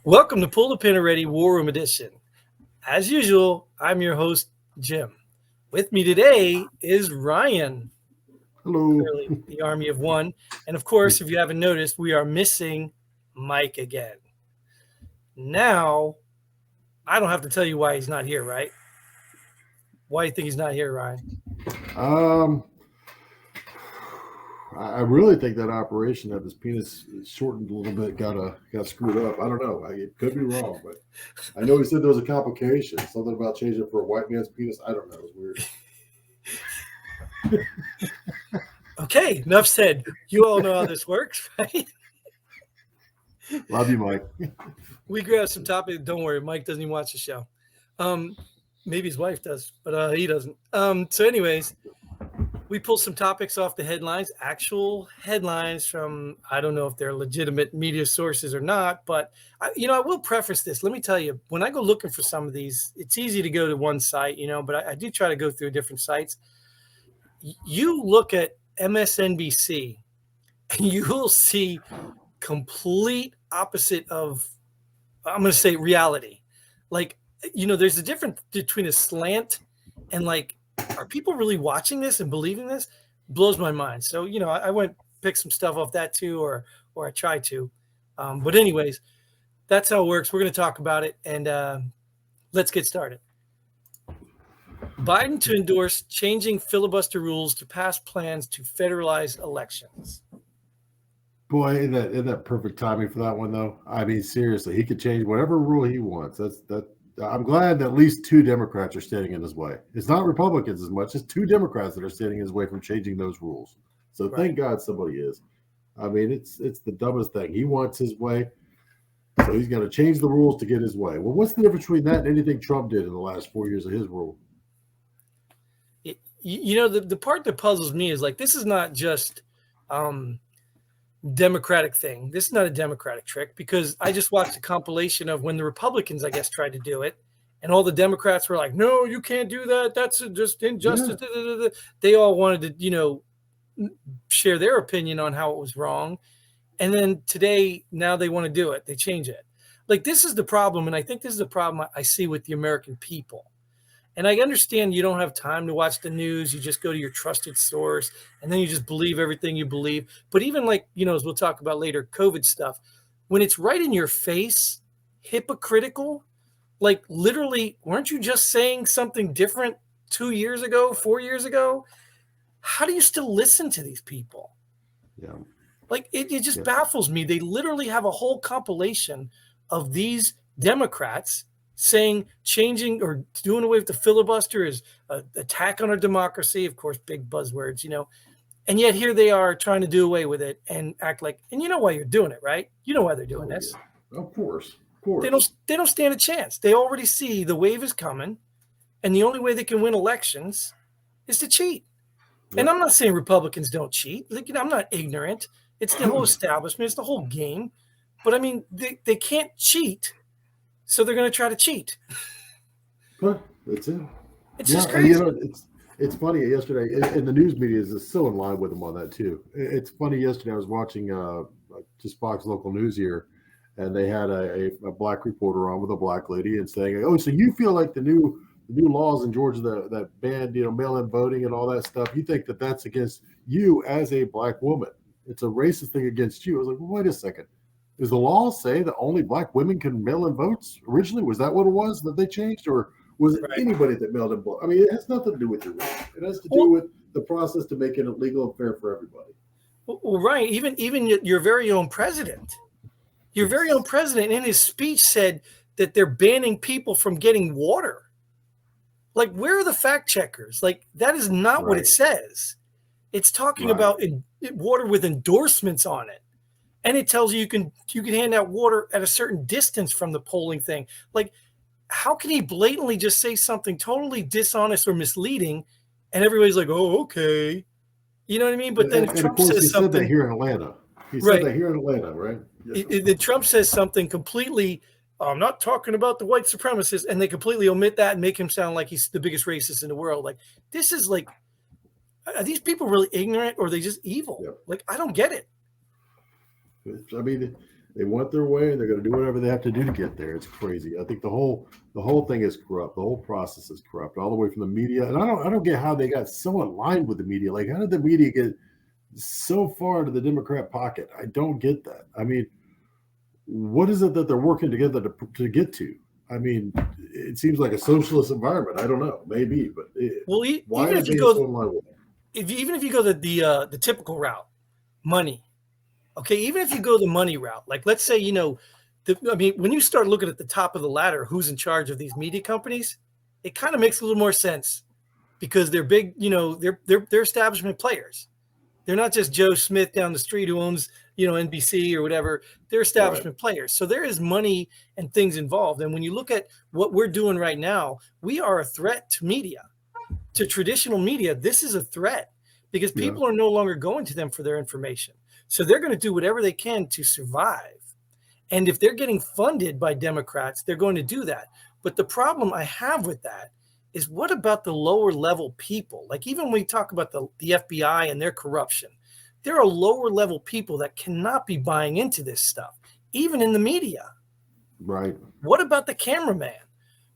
Welcome to Pull the Pin Already War Room Edition. As usual, I'm your host, Jim. With me today is Ryan. Hello. Clearly, the army of one. And of course, if you haven't noticed, we are missing Mike again. Now, I don't have to tell you why he's not here, right? Why do you think he's not here, Ryan? Um, I really think that operation of his penis shortened a little bit got screwed up. I don't know. It could be wrong, but I know he said there was a complication, something about changing it for a white man's penis. I don't know. It's weird. Okay, enough said. You all know how this works, right? Love you, Mike. We grabbed some topics. Don't worry, Mike doesn't even watch the show. Maybe his wife does, but he doesn't. So anyways, we pulled some topics off the headlines, actual headlines from, I don't know if they're legitimate media sources or not, but I will preface this. Let me tell you, when I go looking for some of these, it's easy to go to one site, but I do try to go through different sites. You look at MSNBC and you will see complete opposite of, I'm going to say, reality. Like, there's a difference between a slant and like, are people really watching this and believing this? Blows my mind. So, I went pick some stuff off that too, or I try to. But anyways, that's how it works. We're going to talk about it, and let's get started. Biden to endorse changing filibuster rules to pass plans to federalize elections. Boy, isn't that perfect timing for that one, though? I mean, seriously, he could change whatever rule he wants. I'm glad that at least two Democrats are standing in his way. It's not Republicans as much as two Democrats that are standing in his way from changing those rules. So Right. Thank God somebody is. I mean, it's the dumbest thing. He wants his way, so he's got to change the rules to get his way. Well, what's the difference between that and anything Trump did in the last 4 years of his rule? The part that puzzles me is like, this is not just Democratic thing. This is not a Democratic trick, because I just watched a compilation of when the Republicans, I guess, tried to do it, and all the Democrats were like, "No, you can't do that. That's just injustice." Yeah. They all wanted to, share their opinion on how it was wrong, and then today, now they want to do it. They change it. Like, this is the problem, and I think this is the problem I see with the American people. And I understand you don't have time to watch the news. You just go to your trusted source, and then you just believe everything you believe. But even like, as we'll talk about later, COVID stuff, when it's right in your face, hypocritical, like literally, weren't you just saying something different 2 years ago, 4 years ago? How do you still listen to these people? Yeah. Like, it just baffles me. They literally have a whole compilation of these Democrats saying changing or doing away with the filibuster is an attack on our democracy. Of course, big buzzwords, and yet here they are trying to do away with it and act like, and you know why you're doing it, right? You know why they're doing this. Of course. They don't stand a chance. They already see the wave is coming, and the only way they can win elections is to cheat. Yep. And I'm not saying Republicans don't cheat. Like, I'm not ignorant. It's the whole establishment. It's the whole game. But I mean, they can't cheat. So they're going to try to cheat. Huh, that's it. It's just crazy. It's funny. Yesterday, and the news media is so in line with them on that too. It's funny. Yesterday, I was watching just Fox local news here, and they had a black reporter on with a black lady and saying, "Oh, so you feel like the new laws in Georgia that banned mail-in voting and all that stuff? You think that that's against you as a black woman? It's a racist thing against you." I was like, well, wait a second. Does the law say that only black women can mail in votes originally? Was that what it was that they changed? Or was it anybody that mailed in votes? I mean, it has nothing to do with your race. It has to do with the process to make it legal and fair for everybody. Well, right. Even your very own president. Your very own president in his speech said that they're banning people from getting water. Like, where are the fact checkers? Like, that is not what it says. It's talking about water with endorsements on it. And it tells you can hand out water at a certain distance from the polling thing. Like, how can he blatantly just say something totally dishonest or misleading, and everybody's like, "Oh, okay," you know what I mean? But then Trump says something. He said that here in Atlanta. He said that here in Atlanta, right? Then Trump says something completely. I'm not talking about the white supremacists, and they completely omit that and make him sound like he's the biggest racist in the world. Like, this is like, are these people really ignorant, or are they just evil? Yep. Like, I don't get it. I mean, They want their way, and they're going to do whatever they have to do to get there. It's crazy. I think the whole thing is corrupt. The whole process is corrupt, all the way from the media. And I don't get how they got so aligned with the media. Like, how did the media get so far into the Democrat pocket? I don't get that. I mean, what is it that they're working together to get to? I mean, it seems like a socialist environment. I don't know, maybe, but why even are if you they go, so in line with it? even if you go the typical route, money. Okay, even if you go the money route, like let's say, I mean, when you start looking at the top of the ladder, who's in charge of these media companies, it kind of makes a little more sense because they're big, they're establishment players. They're not just Joe Smith down the street who owns, NBC or whatever. They're establishment players. So there is money and things involved. And when you look at what we're doing right now, we are a threat to media, to traditional media. This is a threat because people are no longer going to them for their information. So they're going to do whatever they can to survive. And if they're getting funded by Democrats, they're going to do that. But the problem I have with that is, what about the lower level people? Like, even when we talk about the FBI and their corruption, there are lower level people that cannot be buying into this stuff, even in the media. Right. What about the cameraman?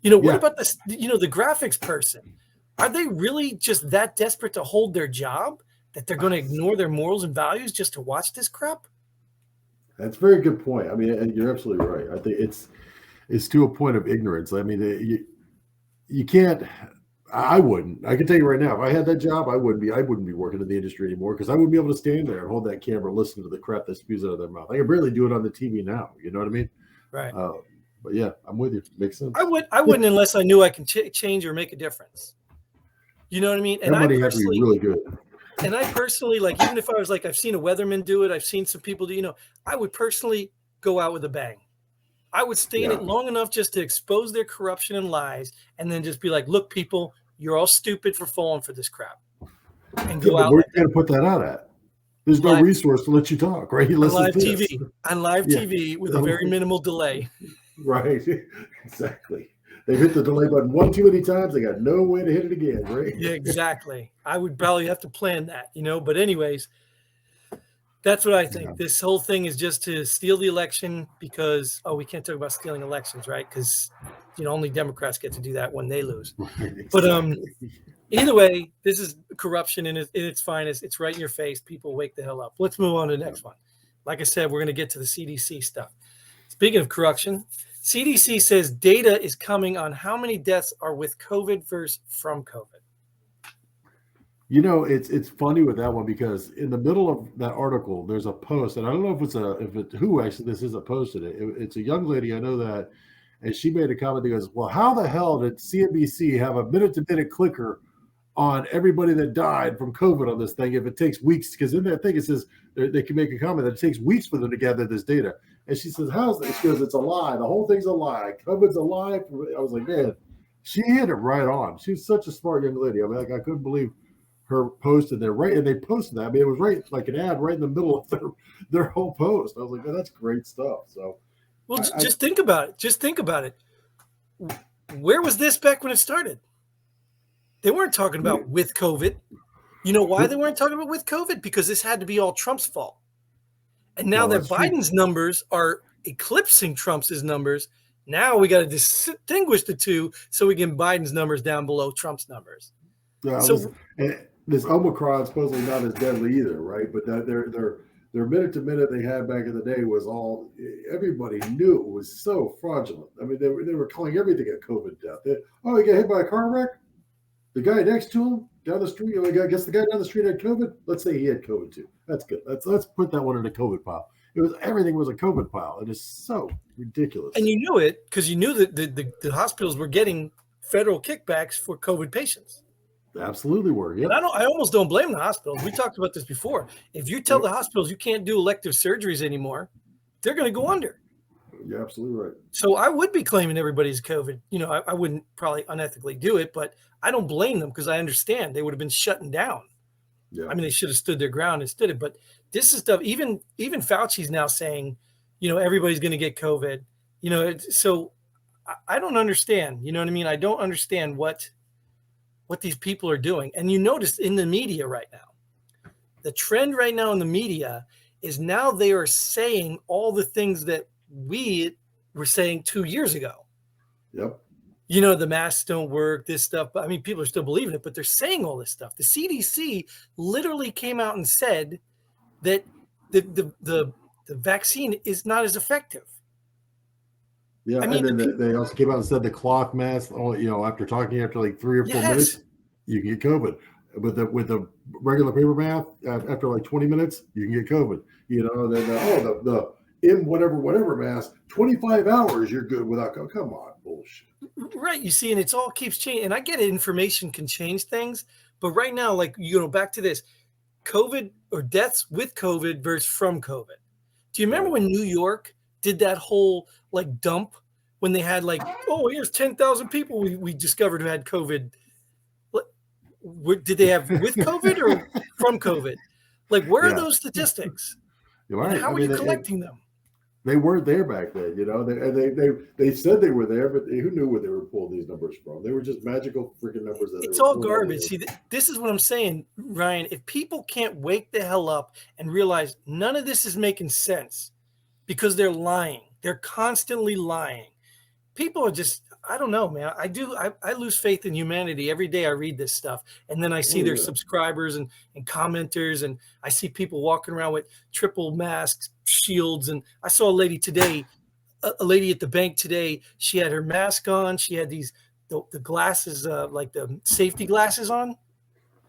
What about the graphics person? Are they really just that desperate to hold their job that they're going to ignore their morals and values just to watch this crap? That's a very good point. I mean, you're absolutely right. I think it's to a point of ignorance. I mean, you can't. I wouldn't. I can tell you right now, if I had that job, I wouldn't be working in the industry anymore, because I wouldn't be able to stand there and hold that camera and listen to the crap that spews out of their mouth. I can barely do it on the TV now. You know what I mean? Right. But yeah, I'm with you. Makes sense. I wouldn't unless I knew I can change or make a difference. You know what I mean? And that money has to be really good. And I personally, like, even if I was like, I've seen a weatherman do it, I've seen some people do, I would personally go out with a bang. I would stay in it long enough just to expose their corruption and lies, and then just be like, look, people, you're all stupid for falling for this crap. And go out. Where are you going to put that out at? There's no resource to let you talk, right? On live TV. On live TV with a very minimal delay. Right. Exactly. They hit the delay button one too many times. They got no way to hit it again, right? Yeah, exactly. I would probably have to plan that, But anyways, that's what I think. Yeah. This whole thing is just to steal the election because, we can't talk about stealing elections, right? Because, only Democrats get to do that when they lose. Exactly. But either way, this is corruption in its finest. It's right in your face. People wake the hell up. Let's move on to the next one. Like I said, we're going to get to the CDC stuff. Speaking of corruption, CDC says data is coming on how many deaths are with COVID versus from COVID. It's funny with that one, because in the middle of that article, there's a post, and I don't know who actually this is that posted it. It's a young lady, I know that, and she made a comment that goes, well, how the hell did CNBC have a minute-to-minute clicker on everybody that died from COVID on this thing if it takes weeks? Because in that thing it says they can make a comment that it takes weeks for them to gather this data. And she says, how's that? She goes, it's a lie. The whole thing's a lie. COVID's a lie. I was like, man, she hit it right on. She's such a smart young lady. I mean, I couldn't believe her post in there, right? And they posted that. I mean, it was right, like an ad right in the middle of their whole post. I was like, man, that's great stuff. So, well, just think about it. Just think about it. Where was this back when it started? They weren't talking about with COVID. You know why they weren't talking about with COVID? Because this had to be all Trump's fault. And now that Biden's numbers are eclipsing Trump's numbers, now we got to distinguish the two so we get Biden's numbers down below Trump's numbers. Yeah, this Omicron supposedly not as deadly either, right? But that their minute to minute they had back in the day was all, everybody knew it was so fraudulent. I mean, they were calling everything a COVID death. He got hit by a car wreck. The guy next to him down the street, I guess the guy down the street had COVID. Let's say he had COVID too. That's good. Let's put that one in a COVID pile. Everything was a COVID pile. It is so ridiculous. And you knew it because you knew that the hospitals were getting federal kickbacks for COVID patients. They absolutely were. Yeah. And I almost don't blame the hospitals. We talked about this before. If you tell the hospitals you can't do elective surgeries anymore, they're going to go under. You're absolutely right. So I would be claiming everybody's COVID. I wouldn't probably unethically do it, but I don't blame them because I understand they would have been shutting down. Yeah. I mean, they should have stood their ground and stood it. But this is stuff. Even Fauci's now saying, everybody's going to get COVID. So I don't understand. You know what I mean? I don't understand what these people are doing. And you notice in the media right now, the trend right now in the media is now they are saying all the things that we were saying 2 years ago. Yep. The masks don't work, this stuff. But I mean, people are still believing it, but they're saying all this stuff. The CDC literally came out and said that the vaccine is not as effective. Yeah, I mean, and then they also came out and said the cloth mask. After talking after like 3 or 4 minutes, you can get COVID. With the regular paper mask, after like 20 minutes, you can get COVID. Then the in whatever mask, 25 hours you're good without COVID. Come on, bullshit. Right, you see, and it's all keeps changing. And I get it, information can change things, but right now, like back to this, COVID or deaths with COVID versus from COVID. Do you remember when New York did that whole like dump when they had like, oh, here's 10,000 people we discovered who had COVID? Did they have with COVID or from COVID? Like, where are those statistics? Right. How are you collecting them? They weren't there back then, They said they were there, but who knew where they were pulling these numbers from? They were just magical freaking numbers. It's all garbage. See, this is what I'm saying, Ryan. If people can't wake the hell up and realize none of this is making sense because they're lying, they're constantly lying. People are just, I don't know, man. I lose faith in humanity every day I read this stuff. And then I see their subscribers and commenters, and I see people walking around with triple masks, shields. And I saw a lady today, a lady at the bank today. She had her mask on. She had the glasses, like the safety glasses on.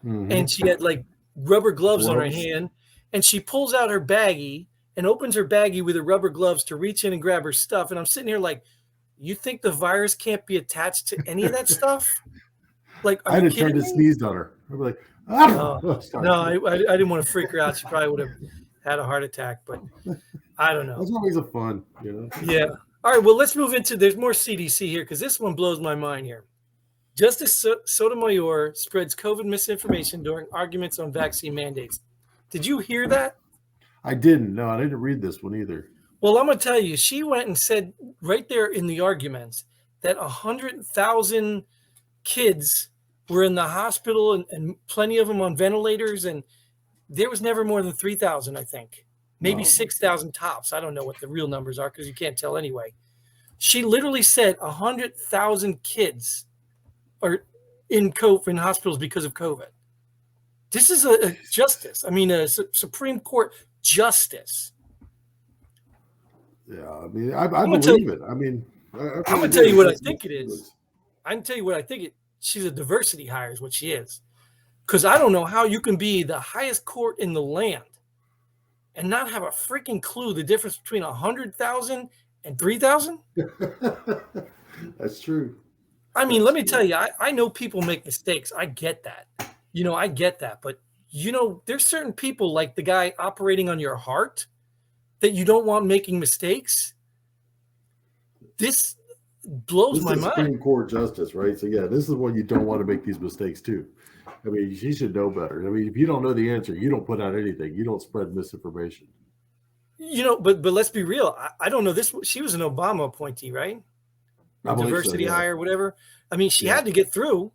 Mm-hmm. And she had like rubber gloves on her hand. And she pulls out her baggie and opens her baggie with her rubber gloves to reach in and grab her stuff. And I'm sitting here like, you think the virus can't be attached to any of that stuff? Like, I had turned to sneeze on her. I'd be like, no, I didn't want to freak her out. She probably would have had a heart attack, but I don't know. That's always a fun, Yeah. All right. Well, let's move into. There's more CDC here because this one blows my mind here. Justice Sotomayor spreads COVID misinformation during arguments on vaccine mandates. Did you hear that? I didn't. No, I didn't read this one either. Well, I'm going to tell you, she went and said right there in the arguments that 100,000 kids were in the hospital and plenty of them on ventilators. And there was never more than 3,000, I think, maybe 6,000 tops. I don't know what the real numbers are because you can't tell anyway. She literally said 100,000 kids are in hospitals because of COVID. This is a justice. I mean, a Supreme Court justice. Yeah, I mean, I believe it. I mean, I'm going to tell you what I think it is. I can tell you what I think she's a diversity hire is what she is. Because I don't know how you can be the highest court in the land and not have a freaking clue the difference between 100,000 and 3,000. That's true. I mean, let me tell you, I know people make mistakes. I get that. I get that. But, there's certain people like the guy operating on your heart that you don't want making mistakes. This blows my mind. Supreme Court justice, right? So yeah, this is when you don't want to make these mistakes too. I mean, she should know better. I mean, if you don't know the answer, you don't put out anything. You don't spread misinformation. But let's be real. I don't know this. She was an Obama appointee, right? Diversity hire, whatever. I mean, she had to get through.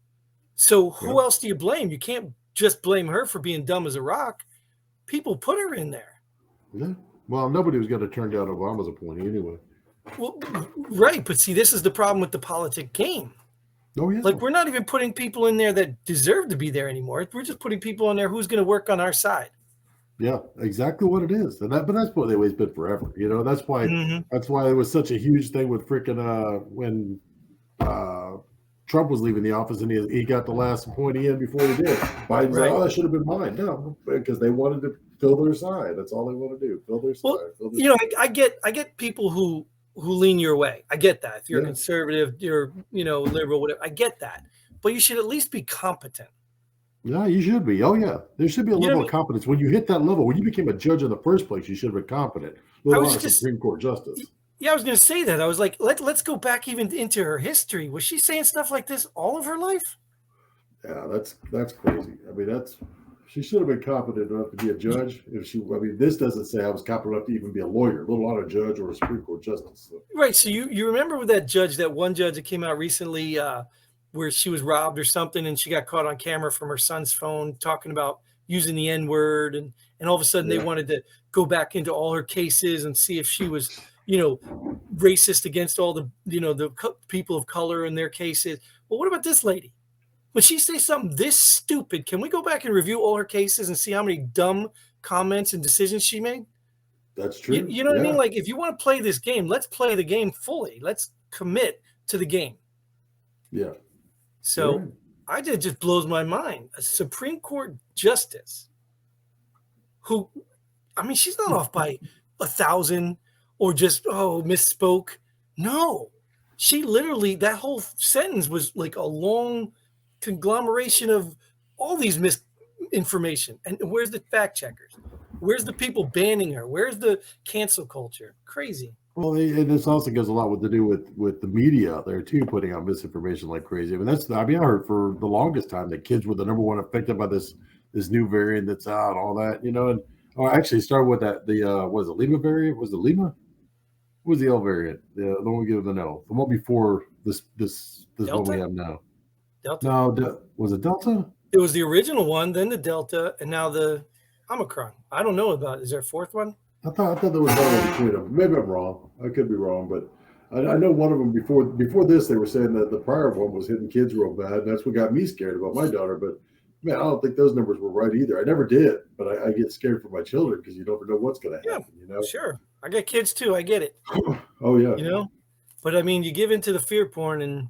So who else do you blame? You can't just blame her for being dumb as a rock. People put her in there. Yeah. Well, nobody was going to turn down Obama's appointee anyway. Well, right. But see, this is the problem with the politic game. Oh, yeah. Like, we're not even putting people in there that deserve to be there anymore. We're just putting people in there who's going to work on our side. Yeah, exactly what it is. But that's what they've always been forever. That's why that's why it was such a huge thing with freaking when Trump was leaving the office and he got the last appointee in before he did. Biden's like, oh, that should have been mine. No, because they wanted to fill their side. That's all they want to do. Fill their side. I get people who lean your way. I get that. If you're conservative, you're liberal, whatever. I get that. But you should at least be competent. Yeah, you should be. Oh, yeah. There should be a level of competence. When you hit that level, when you became a judge in the first place, you should have been competent. Supreme Court justice. Yeah, I was going to say that. I was like, let's go back even into her history. Was she saying stuff like this all of her life? Yeah, that's crazy. I mean, she should have been competent enough to be a judge. This doesn't say I was competent enough to even be a lawyer, let alone a judge or a Supreme Court justice. So. Right. So you remember with that one judge that came out recently where she was robbed or something and she got caught on camera from her son's phone talking about, using the N-word, and all of a sudden they wanted to go back into all her cases and see if she was, racist against all the, the people of color in their cases. Well, what about this lady? When she says something this stupid, can we go back and review all her cases and see how many dumb comments and decisions she made? That's true. You know what I mean? Like, if you want to play this game, let's play the game fully. Let's commit to the game. Yeah. So it just blows my mind. A Supreme Court justice who, I mean, she's not off by 1,000 or just, misspoke. No, she literally, that whole sentence was like a long conglomeration of all these misinformation. And where's the fact checkers? Where's the people banning her? Where's the cancel culture? Crazy. Well, and this also goes a lot to do with the media out there too, putting out misinformation like crazy. I mean, I heard for the longest time that kids were the number one affected by this new variant that's out, all that, and actually it started with that was it Lima variant? Was it Lima? What was the L variant? The one we give the no, the one before this one we have now. Delta? No, was it Delta? It was the original one, then the Delta, and now the Omicron. I don't know about it. Is there a fourth one? I thought there was one between them. Maybe I'm wrong. I could be wrong, but I know one of them before this they were saying that the prior one was hitting kids real bad, and that's what got me scared about my daughter. But man, I don't think those numbers were right either. I never did, but I get scared for my children because you never know what's going to happen. Sure. I got kids too. I get it. Oh yeah. But I mean, you give into the fear porn, and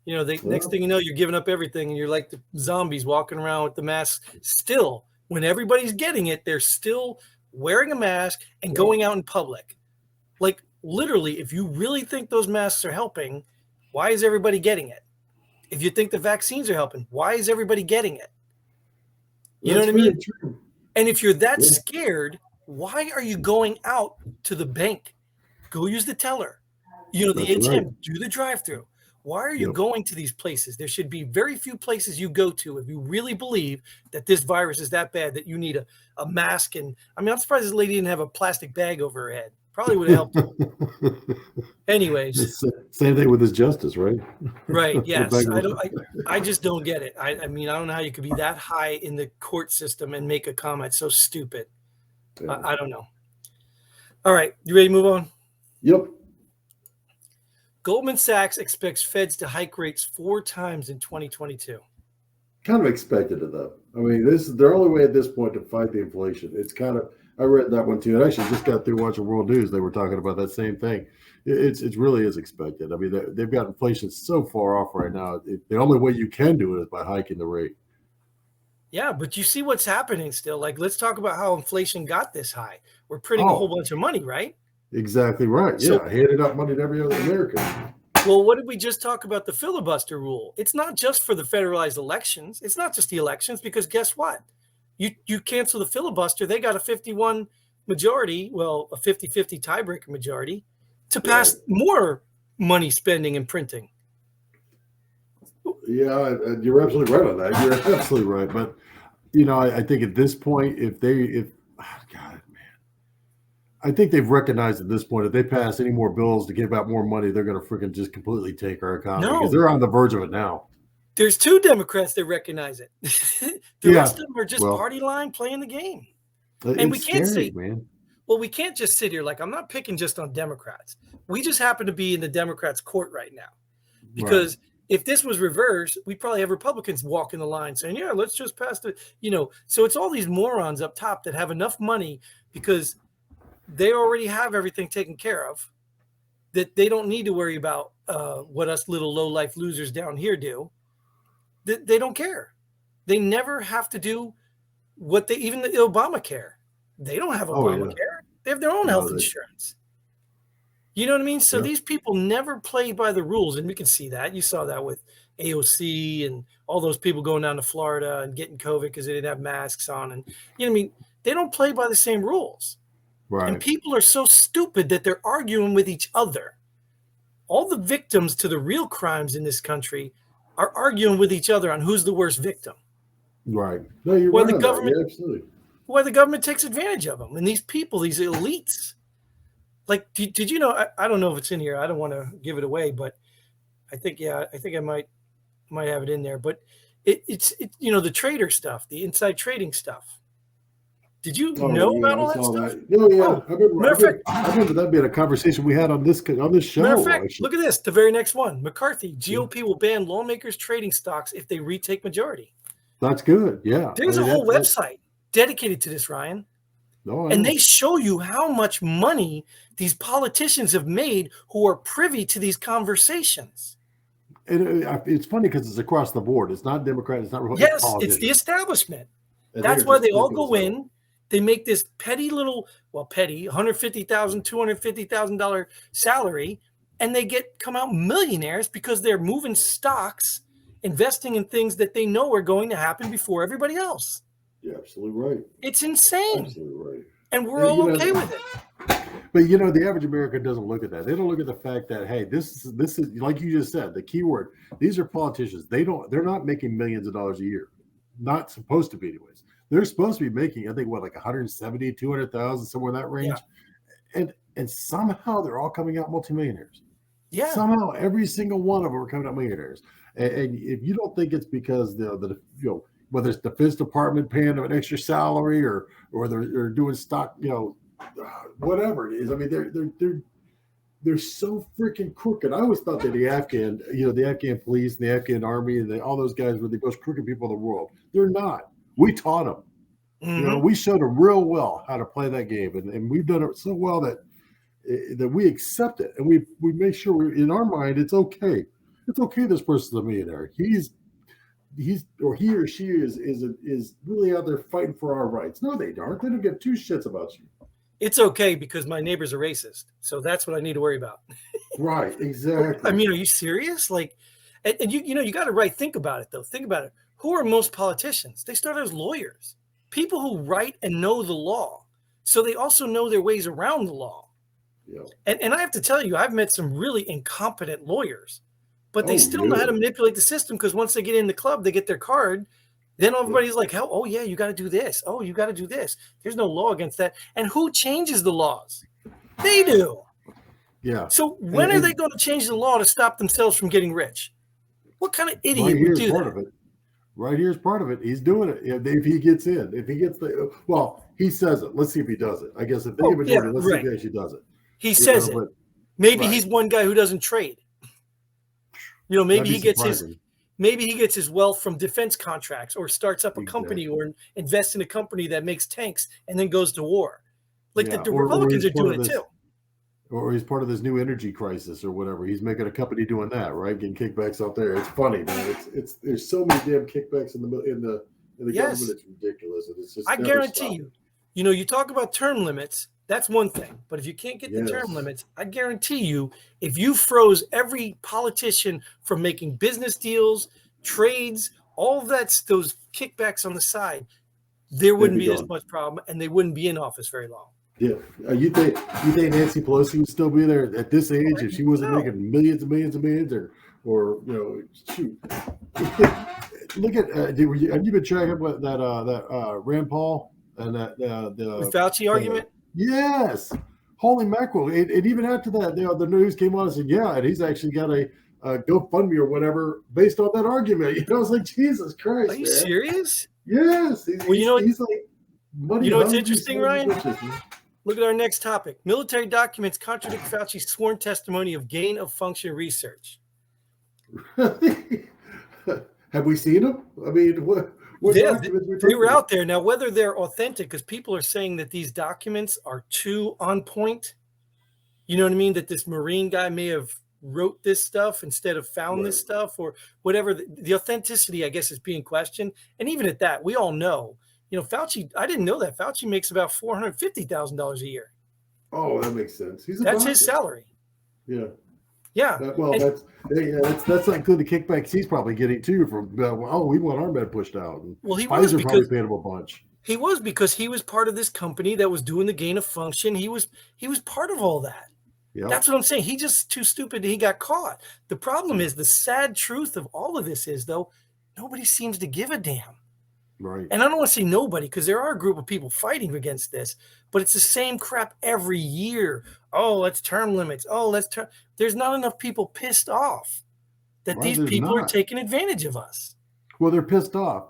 next thing you know, you're giving up everything, and you're like the zombies walking around with the mask. Still, when everybody's getting it, they're still wearing a mask and going out in public. Like, literally, if you really think those masks are helping, why is everybody getting it? If you think the vaccines are helping, why is everybody getting it? You know what I mean? True. And if you're that scared, why are you going out to the bank? Go use the teller. The ATM, do the drive-through. Why are you going to these places? There should be very few places you go to if you really believe that this virus is that bad that you need a mask. And I mean, I'm surprised this lady didn't have a plastic bag over her head. Probably would have helped. Anyways, same thing with this justice, right? Right. Yes. I just don't get it. I mean, I don't know how you could be that high in the court system and make a comment so stupid. Yeah. I don't know. All right, you ready to move on? Yep. Goldman Sachs expects Feds to hike rates 4 times in 2022. Kind of expected it, though. I mean, this is their only way at this point to fight the inflation. It's kind of, I read that one too. And actually just got through watching World News. They were talking about that same thing. It really is expected. I mean, they've got inflation so far off right now. The only way you can do it is by hiking the rate. Yeah, but you see what's happening still. Like, let's talk about how inflation got this high. We're printing a whole bunch of money, right? Exactly right. Yeah, handed out money to every other American. Well, what did we just talk about the filibuster rule? It's not just for the federalized elections. It's not just the elections, because guess what? You cancel the filibuster, they got a 51 majority, well, a 50-50 tiebreaker majority to pass more money spending and printing. Yeah, you're absolutely right on that. You're absolutely right. But, I think at this point, I think they've recognized at this point, if they pass any more bills to give out more money, they're going to freaking just completely take our economy because they're on the verge of it now. There's 2 Democrats that recognize it. The rest of them are just party line playing the game. And we can't say, man. Well, we can't just sit here like, I'm not picking just on Democrats. We just happen to be in the Democrats' court right now. Because if this was reversed, we'd probably have Republicans walking the line saying, yeah, let's just pass the, So it's all these morons up top that have enough money because they already have everything taken care of, that they don't need to worry about what us little low-life losers down here do. They don't care. They never have to do what even the Obamacare. They don't have Obamacare. They have their own health insurance. You know what I mean? So these people never play by the rules, and we can see that. You saw that with AOC and all those people going down to Florida and getting COVID because they didn't have masks on. And you know what I mean? They don't play by the same rules. Right. And people are so stupid that they're arguing with each other. All the victims to the real crimes in this country are arguing with each other on who's the worst victim. Right. No, you're right. Absolutely. Why the government takes advantage of them. And these people, these elites. Like, did you know, I don't know if it's in here. I don't want to give it away, but I think I might have it in there. But It's the trader stuff, the inside trading stuff. Did you Oh know yeah, about I all that saw stuff? that. Oh yeah, Oh, matter of fact, I remember that being a conversation we had on this matter of show. fact, Actually, look at this. The very next one. McCarthy, yeah, GOP will ban lawmakers trading stocks if they retake majority. that's good. Yeah, I There's a mean whole that. website dedicated to this, Ryan. No, I And they know. show you how much money these politicians have made who are privy to these conversations. And it's funny because it's across the board. It's not Democrat. It's not Republican. It's Yes, it's the politicians, establishment. and they That's are why just they all slick as go hell. in. They make this petty little, petty, $150,000, $250,000 salary, and they come out millionaires because they're moving stocks, investing in things that they know are going to happen before everybody else. You're absolutely right. It's insane. Absolutely right. And we're all okay with it. But the average American doesn't look at that. They don't look at the fact that, hey, this is like you just said, the key word. These are politicians. They're not making millions of dollars a year. Not supposed to be anyways. They're supposed to be making, I think, like 170, 200,000, somewhere in that range. Yeah. And somehow they're all coming out multimillionaires. Yeah. Somehow every single one of them are coming out millionaires. And if you don't think it's because whether it's the Defense Department paying them an extra salary or they're doing stock, whatever it is. I mean, they're so freaking crooked. I always thought that the Afghan police and the Afghan army and all those guys were the most crooked people in the world. They're not. We taught them. Mm-hmm. We showed them real well how to play that game, and we've done it so well that we accept it, and we make sure in our mind it's okay. It's okay. This person's a millionaire. He's or he or she is really out there fighting for our rights. No, they aren't. They don't give two shits about you. It's okay because my neighbor's a racist. So that's what I need to worry about. Right, exactly. I mean, are you serious? Like, and you got to think about it though. Think about it. Who are most politicians? They start as lawyers, people who write and know the law. So they also know their ways around the law. Yeah. And I have to tell you, I've met some really incompetent lawyers, but they still know how to manipulate the system because once they get in the club, they get their card. Then everybody's like, oh, yeah, you got to do this. Oh, you got to do this. There's no law against that. And who changes the laws? They do. Yeah. So when are they going to change the law to stop themselves from getting rich? What kind of idiot would do that? Right here's part of it. He's doing it. If he gets in, if he gets he says it. Let's see if he does it. I guess if they give majority, let's see if he actually does it. He says it. Maybe he's one guy who doesn't trade. Maybe he gets his wealth from defense contracts or starts up a company or invests in a company that makes tanks and then goes to war. Like the Republicans are doing it too. Or he's part of this new energy crisis or whatever. He's making a company doing that, right? Getting kickbacks out there. It's funny, man. It's there's so many damn kickbacks in the government. It's ridiculous. It's just I guarantee you. You talk about term limits. That's one thing. But if you can't get the term limits, I guarantee you, if you froze every politician from making business deals, trades, all of those kickbacks on the side, there wouldn't be as much problem, and they wouldn't be in office very long. Yeah, you think Nancy Pelosi would still be there at this age if she wasn't making millions and millions and millions, or shoot? Look at have you been tracking about that Rand Paul and the Fauci argument? Yes, holy mackerel! And even after that, the news came on and said, and he's actually got a GoFundMe or whatever based on that argument. I was like, Jesus Christ! Are you serious? Yes. He's like money. What's interesting, Ryan? Look at our next topic. Military documents contradict Fauci's sworn testimony of gain of function research. Have we seen them? I mean, what documents they were out there. Now, whether they're authentic, because people are saying that these documents are too on point. You know what I mean? That this Marine guy may have wrote this stuff instead of found this stuff or whatever. The authenticity, I guess, is being questioned. And even at that, we all know. Fauci, I didn't know that. Fauci makes about $450,000 a year. Oh, that makes sense. That's his salary. Yeah. Yeah. That's not including the kickbacks he's probably getting too from, we want our men pushed out. And he was probably paying him a bunch. He was because he was part of this company that was doing the gain of function. He was part of all that. Yep. That's what I'm saying. He's just too stupid. He got caught. The problem is the sad truth of all of this is, though, nobody seems to give a damn. Right. And I don't want to say nobody because there are a group of people fighting against this, but it's the same crap every year. Oh, let's term limits. Oh, there's not enough people pissed off that these people are taking advantage of us. Well, they're pissed off,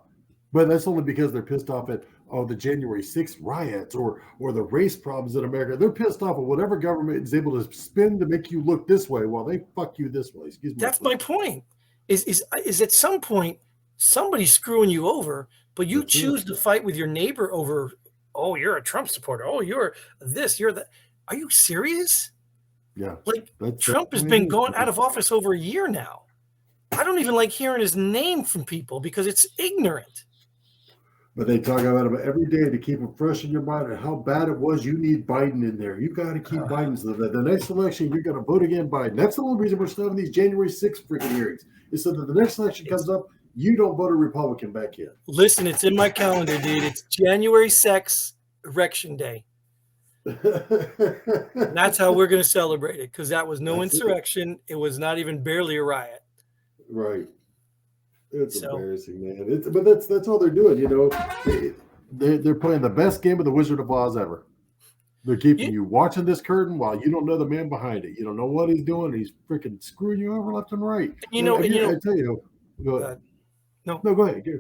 but that's only because they're pissed off at the January 6th riots or the race problems in America. They're pissed off at whatever government is able to spin to make you look this way while they fuck you this way. Excuse me. That's my point. Is at some point somebody's screwing you over, but you That's choose it. to fight with your neighbor over, oh, you're a Trump supporter. Oh, you're this, you're that. Are you serious? Yeah. Like That's Trump has been going out of office over a year now. I don't even like hearing his name from people because it's ignorant. But they talk about it every day to keep it fresh in your mind and how bad it was. You need Biden in there. You got to keep Biden so that the next election you're going to vote again Biden. That's the only reason we're still having these January 6th freaking hearings. Is so that the next election comes up, you don't vote a Republican back in. Listen, it's in my calendar, dude. It's January 6th, Election Day. And that's how we're going to celebrate it, because that was no insurrection. It was not even barely a riot. Right. It's embarrassing, man. But that's all they're doing. You know, they're playing the best game of the Wizard of Oz ever. They're keeping you watching this curtain while you don't know the man behind it. You don't know what he's doing. He's freaking screwing you over left and right. You know, I tell you. Go ahead. No, go ahead. Go.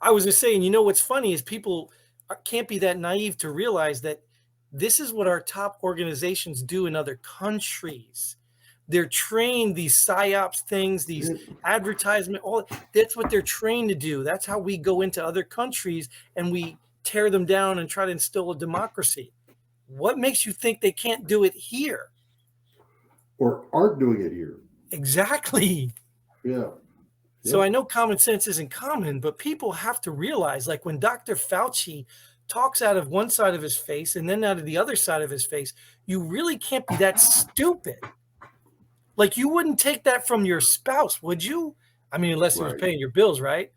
I was just saying, you know, what's funny is people can't be that naive to realize that this is what our top organizations do in other countries. They're trained, these psyops things, these advertisement, all that's what they're trained to do. That's how we go into other countries and we tear them down and try to instill a democracy. What makes you think they can't do it here? Or aren't doing it here? Exactly. Yeah. So I know common sense isn't common, but people have to realize, like when Dr. Fauci talks out of one side of his face and then out of the other side of his face, you really can't be that stupid. Like you wouldn't take that from your spouse, would you? I mean, unless he was paying your bills, right?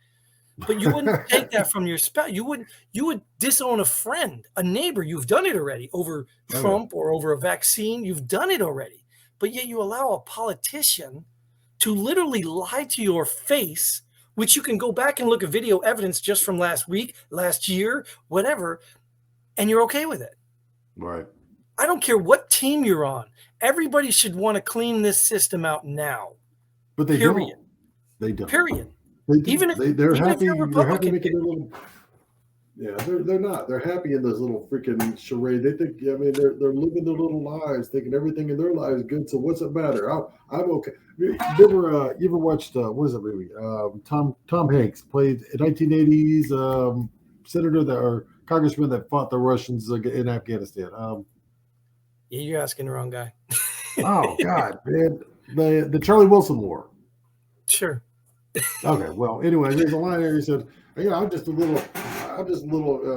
But you wouldn't take that from your spouse. You would disown a friend, a neighbor. You've done it already over Trump or over a vaccine. You've done it already. But yet you allow a politician to literally lie to your face, which you can go back and look at video evidence just from last week, last year, whatever, and you're okay with it. Right. I don't care what team you're on. Everybody should want to clean this system out now. But they period. don't. They don't. Period. Even if they're happy, they're happy making a little. Yeah, they're not. They're happy in this little freaking charade. They think, I mean, they're living their little lives, thinking everything in their lives is good. So what's it matter? I'm okay. You ever watched what is that movie? Tom Hanks played in 1980s senator or congressman that fought the Russians in Afghanistan. Yeah, you're asking the wrong guy. Oh God, man, the Charlie Wilson War. Sure. Okay, well, anyway, there's a line there. He said, I'm just a little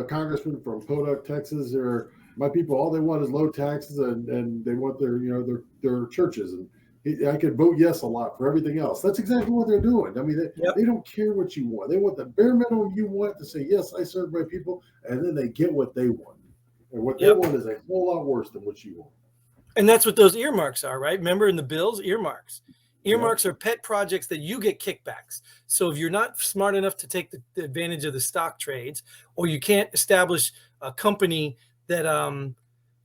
congressman from Podunk, Texas. Or my people, all they want is low taxes, and they want their churches. And I could vote yes a lot for everything else. That's exactly what they're doing. I mean, they don't care what you want. They want the bare minimum you want to say, yes, I serve my people, and then they get what they want. And what they want is a whole lot worse than what you want. And that's what those earmarks are, right? Remember in the bills, earmarks. Earmarks are pet projects that you get kickbacks. So if you're not smart enough to take the advantage of the stock trades, or you can't establish a company that,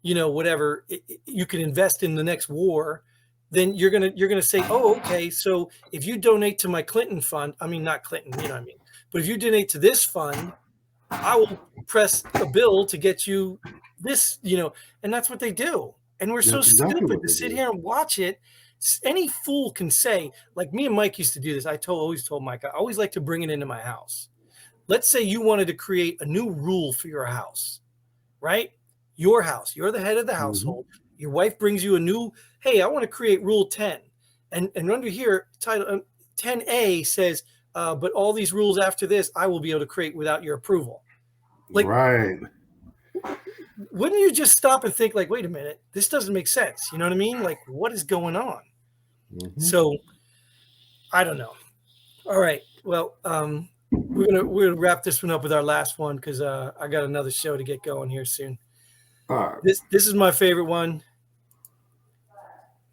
whatever, you can invest in the next war, then you're gonna say, oh, okay. So if you donate to my Clinton fund, I mean, not Clinton, you know what I mean? But if you donate to this fund, I will press a bill to get you this, and that's what they do. And we're so stupid to sit here and watch it. Any fool can say, like me and Mike used to do this. I always told Mike, I always like to bring it into my house. Let's say you wanted to create a new rule for your house, right? Your house, you're the head of the household. Your wife brings you a new, hey, I want to create rule 10. And under here, title 10A says, but all these rules after this, I will be able to create without your approval. Like, right. Wouldn't you just stop and think, like, wait a minute, this doesn't make sense. You know what I mean? Like, what is going on? So I don't know. All right. Well, we're gonna wrap this one up with our last one because I got another show to get going here soon. All right. This is my favorite one.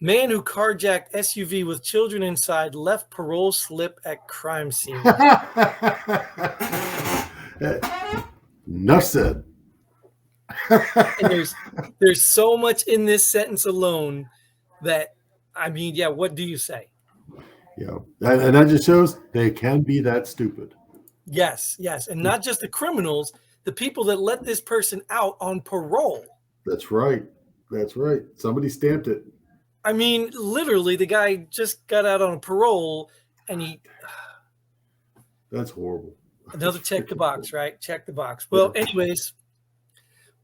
Man who carjacked SUV with children inside left parole slip at crime scene. Enough said. And there's so much in this sentence alone that, I mean, yeah, what do you say? Yeah, and that just shows they can be that stupid. Yes, and not just the criminals, the people that let this person out on parole. That's right. That's right. Somebody stamped it. I mean, literally, the guy just got out on parole, and he That's horrible. another check the box, right? Check the box. Well, anyways,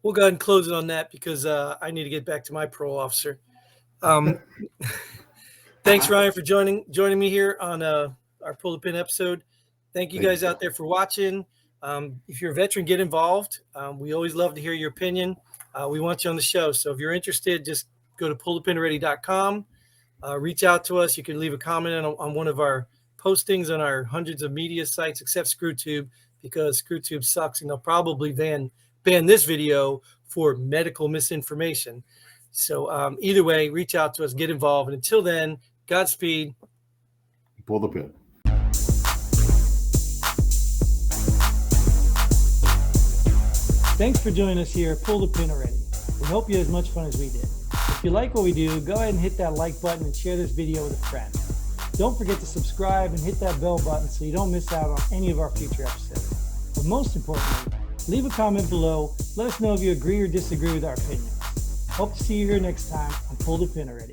we'll go ahead and close it on that because I need to get back to my parole officer. Thanks, Ryan, for joining me here on our Pull the Pin episode. Thank you guys out there for watching. If you're a veteran, get involved. We always love to hear your opinion. We want you on the show. So if you're interested, just go to pullthepinready.com. Reach out to us. You can leave a comment on one of our postings on our hundreds of media sites except ScrewTube, because ScrewTube sucks and they'll probably ban this video for medical misinformation. So either way, reach out to us, get involved. And until then, Godspeed. Pull the pin. Thanks for joining us here at Pull the Pin Already. We hope you had as much fun as we did. If you like what we do, go ahead and hit that like button and share this video with a friend. Don't forget to subscribe and hit that bell button so you don't miss out on any of our future episodes. But most importantly, leave a comment below. Let us know if you agree or disagree with our opinions. Hope to see you here next time on Pull the Pin Already.